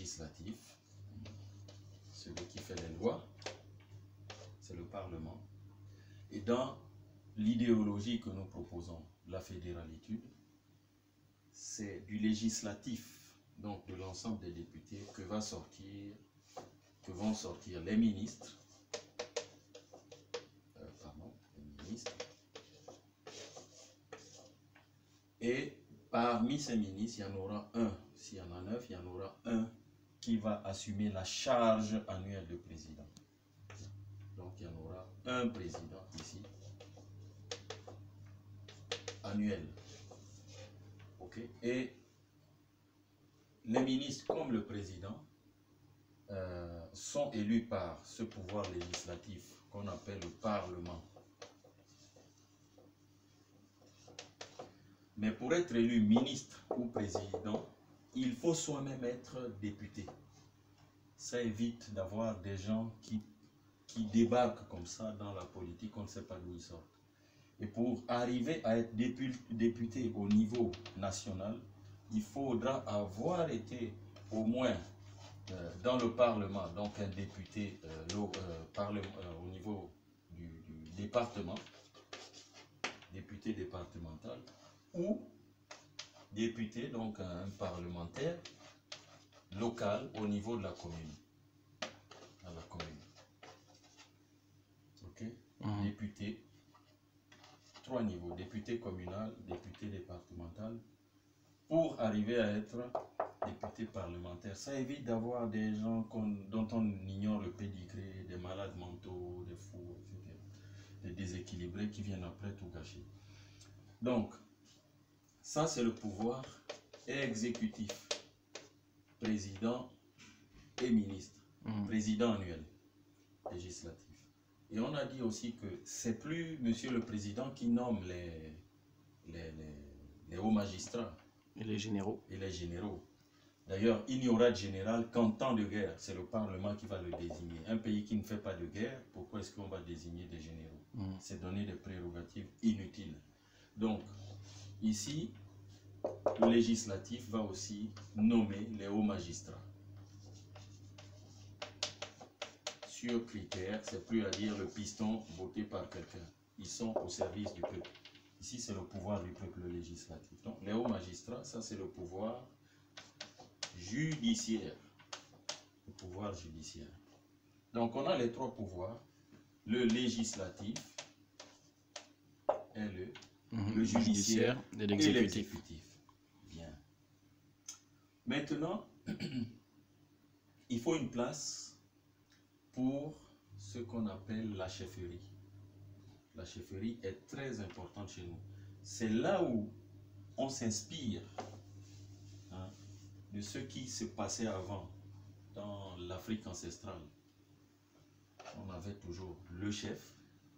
législatif, celui qui fait les lois, c'est le Parlement. Et dans l'idéologie que nous proposons, la fédéralitude, c'est du législatif, donc de l'ensemble des députés, que vont sortir les ministres, et parmi ces ministres, il y en aura un, s'il y en a 9, il y en aura un qui va assumer la charge annuelle de président. Donc il y en aura un président ici, annuel. Ok. Et les ministres, comme le président, sont élus par ce pouvoir législatif qu'on appelle le Parlement. Mais pour être élu ministre ou président, il faut soi-même être député. Ça évite d'avoir des gens qui débarquent comme ça dans la politique, on ne sait pas d'où ils sortent. Et pour arriver à être député au niveau national, il faudra avoir été au moins dans le Parlement, donc un député au niveau du département, député départemental, ou député, donc un parlementaire local au niveau de la commune. À la commune. Ok. Député, 3 niveaux, député communal, député départemental, pour arriver à être député parlementaire. Ça évite d'avoir des gens dont on ignore le pédigré, des malades mentaux, des fous, etc., des déséquilibrés qui viennent après tout gâcher. Donc, ça c'est le pouvoir exécutif, président et ministre, président annuel, législatif. Et on a dit aussi que c'est plus monsieur le président qui nomme les hauts magistrats. Et les généraux. Et les généraux. D'ailleurs, il n'y aura de général qu'en temps de guerre. C'est le Parlement qui va le désigner. Un pays qui ne fait pas de guerre, pourquoi est-ce qu'on va désigner des généraux? C'est donner des prérogatives inutiles. Donc, ici, le législatif va aussi nommer les hauts magistrats. Sur critères, c'est plus à dire le piston voté par quelqu'un. Ils sont au service du peuple. Ici, c'est le pouvoir du peuple législatif. Donc, les hauts magistrats, ça, c'est le pouvoir judiciaire. Le pouvoir judiciaire. Donc, on a les 3 pouvoirs. Le législatif et le judiciaire et l'exécutif. Bien. Maintenant, il faut une place pour ce qu'on appelle la chefferie. La chefferie est très importante chez nous. C'est là où on s'inspire de ce qui se passait avant dans l'Afrique ancestrale. On avait toujours le chef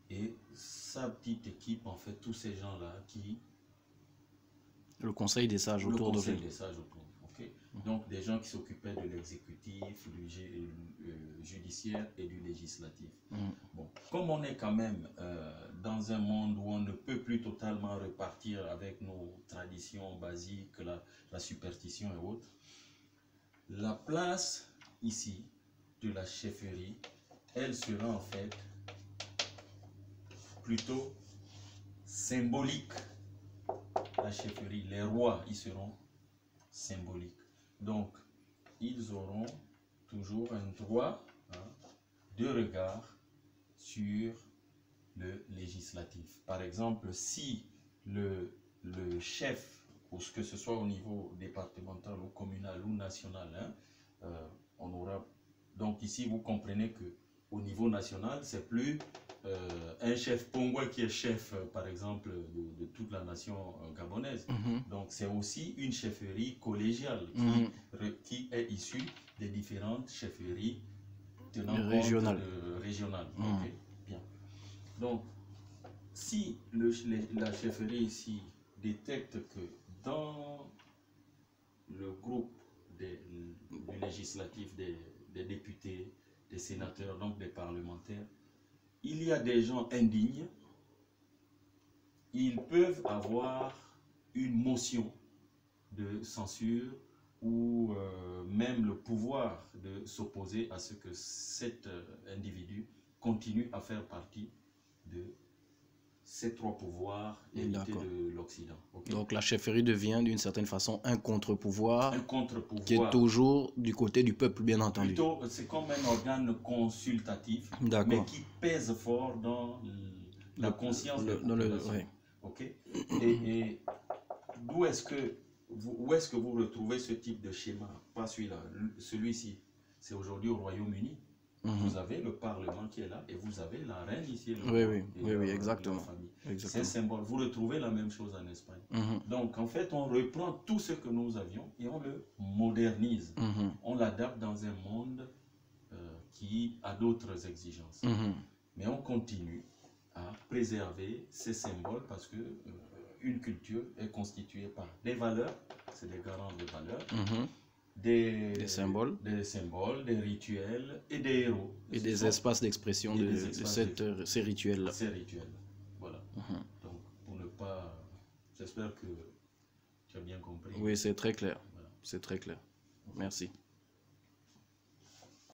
et sa petite équipe, en fait, tous ces gens-là qui... Le conseil des sages autour de lui. Le conseil des sages autour. Okay. Donc des gens qui s'occupaient de l'exécutif, du judiciaire et du législatif. Bon, comme on est quand même dans un monde où on ne peut plus totalement repartir avec nos traditions basiques, la superstition et autres, la place ici de la chefferie, elle sera en fait plutôt symbolique. La chefferie, les rois, ils seront symboliques. Donc, ils auront toujours un droit de regard sur le législatif. Par exemple, si le chef, ou que ce soit au niveau départemental ou communal ou national, on aura... Donc ici, vous comprenez que au niveau national, c'est plus un chef pongouais qui est chef, par exemple, de toute la nation gabonaise. Donc c'est aussi une chefferie collégiale qui est issue des différentes chefferies tenant compte régionales. Okay. Bien. Donc, si la chefferie ici détecte que dans le groupe du législatif, des députés, des sénateurs, donc des parlementaires, il y a des gens indignes, ils peuvent avoir une motion de censure ou même le pouvoir de s'opposer à ce que cet individu continue à faire partie de ces trois pouvoirs hérités de l'Occident. Okay? Donc la chefferie devient d'une certaine façon un contre-pouvoir qui est toujours du côté du peuple, bien entendu. Plutôt, c'est comme un organe consultatif, mais qui pèse fort dans la conscience de la population. Oui. Okay? Et où est-ce que vous retrouvez ce type de schéma? Pas celui-là, celui-ci. C'est aujourd'hui au Royaume-Uni. Vous avez le Parlement qui est là et vous avez la reine ici. Oui, exactement. C'est un symbole. Vous retrouvez la même chose en Espagne. Donc, en fait, on reprend tout ce que nous avions et on le modernise. On l'adapte dans un monde qui a d'autres exigences. Mais on continue à préserver ces symboles parce que une culture est constituée par des valeurs, c'est des garants de valeurs, des symboles, des rituels et des héros. Et des espaces d'expression de ces rituels-là. Ces rituels, voilà. Donc, pour ne pas... J'espère que tu as bien compris. Oui, c'est très clair. Voilà. C'est très clair. Merci.